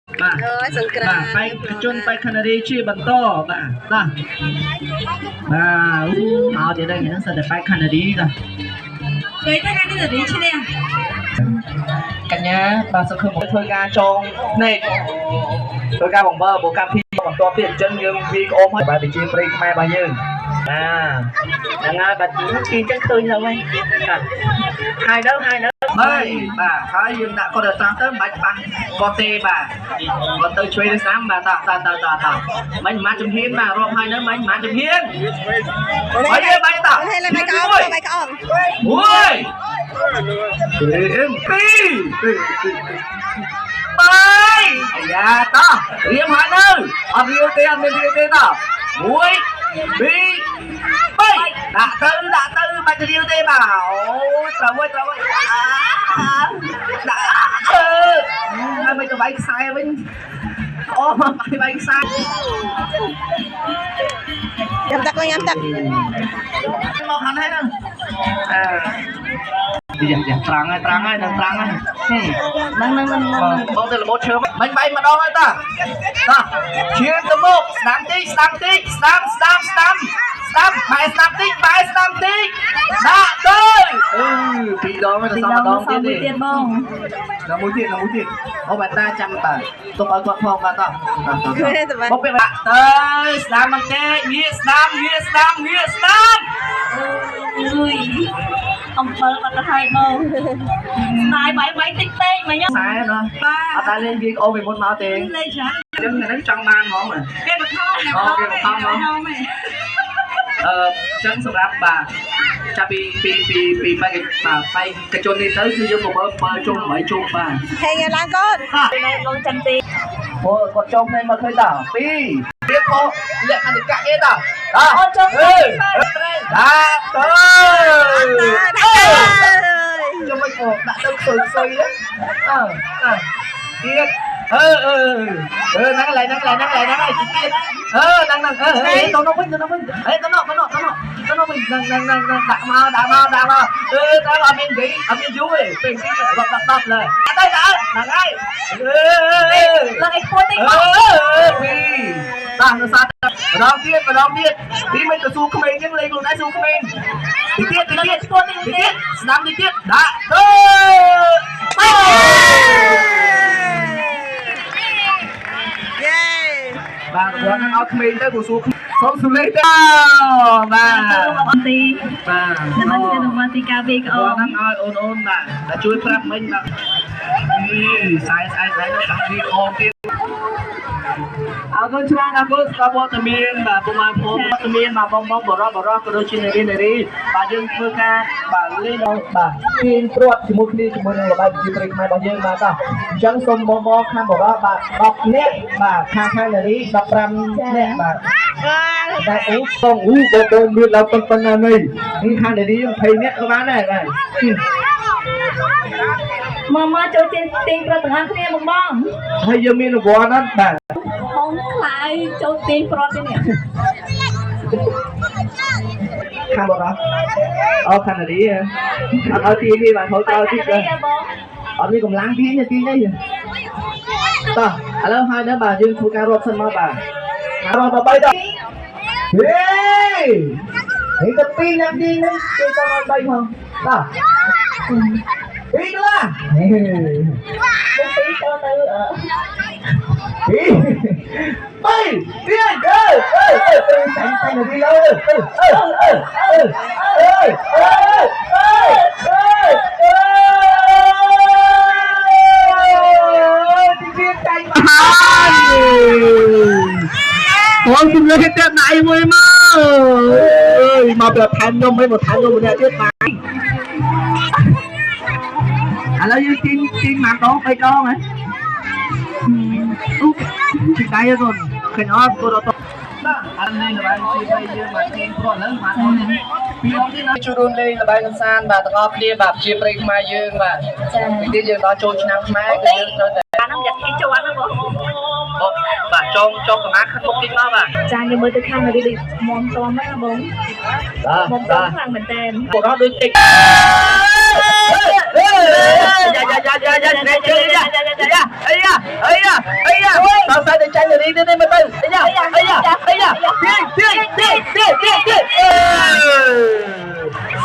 សង្គ្រាមបែកជនបែកខនារីជាបន្តបាទមកទៀតđâyហ្នឹងសិតតែបែកខនារីបាទគេទៅខាងនេះរីឈ្នះកញ្ញាបាទសង្ឃឹមធ្វើការចងភ្នែកធ្វើការបំរើបូកាភីបន្តទៀតអញ្ចឹងយើងវាក្អមហើយបាទវិជាព្រៃខ្មែររបស់យើងហ្នឹងហើយបាទទីអញ្ចឹងឃើញแล้วហ្នឹងហើយទៅបាទហើយយើងដាក់កូនតាទៅមិនបាច់បាំងគាត់ទេបាទគាត់ទៅជួយទៅស្ដាំបាទតមិនមកជំហានបាទរាប់ហើយនៅមិនមកជំហានហើយយើងបាយតហើយឡើងបាយក្អម1បាយយ៉ាតោះរៀមហើយនៅអត់រៀវទេអត់មានរៀវទេតោះ1 2 3ដាក់ទៅបាច់រៀវទេបាទអូត្រូវហើយដាក់ហើយមិនទៅវាយខ្សែវិញអូវាយខ្សែញ៉ាំទឹកមកហាន់ហើយហ្នឹងយ៉ាងត្រង់ហើយនឹងត្រង់ហើយហ្នឹងបងទៅរបូតឈើមិនបាយម្ដងហើយតាឈាមទៅមុខស្ដាំតិចស្ដាំបែស្ដាំតិចដាក់ទៅពីរដងទៅសល់ម្ដងទៀតបងដល់មួយទៀតអូបាទតាចាំបាទទុកឲ្យគាត់ផងបាទតោះមកពេលដាក់ទៅស្ដាំបន្តិចងាកស្ដាំអំបិលអត់ទៅហើយបងស្ដាយបាយតិចពេកមិញខ្សែណាបាទអត់តែលេងវាអូពីមុនមកទេលេងច្រើនអញ្ចឹងហ្នឹងចង់បានហ្មងគេបខំហ្មងចឹងសម្រាប់បាទចាប់ពីបែកជននេះទៅគឺយើងបើជុំ8ជុំបាទហេឡើងកូនបងចាំទីអូគាត់ចុំនេះមកឃើញត2ទៀតមកលក្ខណៈកាក់ទៀតតអូនចុំដាក់ទៅចាំមិនមកដាក់ទៅខ្សុយទៀតហ្នឹងឡើងហើយទៀតហ្នឹងទៅនោះវិញទៅនោះដាក់មកទៅអត់មាននិយាយអត់មានយូរទេពេលនេះរាប់10លើទៅហ្នឹងហើយឡើងឲ្យខ្ពស់តិចបាទនៅសាតម្ដងទៀតទីមិនទៅស៊ូក្មេងចឹងលេងខ្លួនឯងស៊ូក្មេងទៀតខ្ពស់តិចស្ដាំទៀតដាក់ទៅបាទគាត់នឹងឲ្យក្មេងទៅព្រោះសួរសុំសុលេទៅបាទអត់ទីបាទនឹងមកទីការវាក្អមហ្នឹងឲ្យអូនបាទតែជួយប្រាប់មិញបាទស្អែកទៅសាក់វាក្អមទៀតអរគុណច្រើនស្ដាប់វត្តមានបាទពុកម៉ែបងវត្តមានមកបងបរោះក៏ដូចជានារីបាទយើងធ្វើការបាទលេងដល់បាទទាញព្រាត់ជាមួយគ្នាជាមួយនឹងល្បែងប្រជាប្រិយខ្មែររបស់យើងបាទអញ្ចឹងសូមបងខាងបរោះបាទ10នាក់បាទខាងនារី15នាក់បាទតែបងមានឡើងប៉ុណ្ណានេះខាងនារី20នាក់ក៏បានដែរបាទមកចូលទាញព្រាត់ទាំងអស់គ្នាបងហើយយើងមានរង្វាន់ណាស់បាទបងខ្លាយចូលទាញព្រាត់ទេនេះខាងបរោះអូខាងនារីអត់ឲ្យទាញទេបាទហូចក្រោយទៀតដែរអត់មានកម្លាំងទាញទេតោះឥឡូវហើយដល់បាទយើងធ្វើការរាប់សិនមកបាទរាប់ដល់3ដល់ហេទៅ2នាទីនេះគេចង់ឲ្យ3ផងតោះ2ទៅ2ទៅបងជំនួយទៀតណៃមួយមកប្រធានខ្ញុំមិនប្រធានខ្ញុំម្នាក់ទៀតបាទឥឡូវយើងទាញម៉ាំដង3ដងហ៎ពីដៃហ្នឹងឃើញអត់គាត់អត់បាទអត់លេងល្បែងជាយើងមកទាញព្រាត់ហ្នឹងបាទពីរងទៀតណាជួយរួមលេងល្បែងកម្សាន្តបាទទាំងអស់គ្នាបាទជាប្រិយខ្មែរយើងបាទពីទៀតយើងដល់ចូលឆ្នាំខ្មែរគឺយើងត្រូវតែអាហ្នឹងយកគេជន់ហ្នឹងបងបាទចងកម្មាខិតមុខតិចមកបាទចាខ្ញុំមើលទៅខាងនារីដូចមុំតមហ្នឹងបងមុំតមខ្លាំងមែនតើពួកគាត់ដូចតិចយ៉ា នេះទេមើលទៅអីយ៉ាទៀត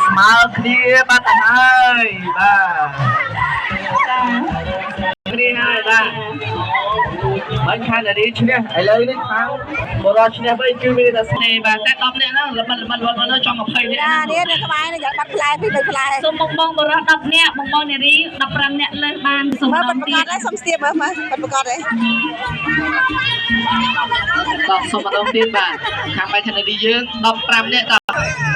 ស្មើគ្នាបាត់ទៅហើយបាទគ្នាហើយបាទមិនខានរីឈ្នះឥឡូវនេះខាងបរោះឈ្នះវិញគឺមានតែស្នេហ៍បាទតែ10នាក់ហ្នឹងល្បិនចង់20នាក់ ចានេះនៅក្បែរនេះយកបាត់ផ្លែពីលើផ្លែ សូមបងបរោះ10នាក់បងនារី15នាក់លើសបានសូម មើល ដ បា ង ត់ប្រ ទៀ កា ត សដែរសុំស្ទាបមើលបាត់ប្រកាសដែរ តោះសុំម្ដងទៀតបាទខាងបែកខាងនេះយើង15នាក់តោះ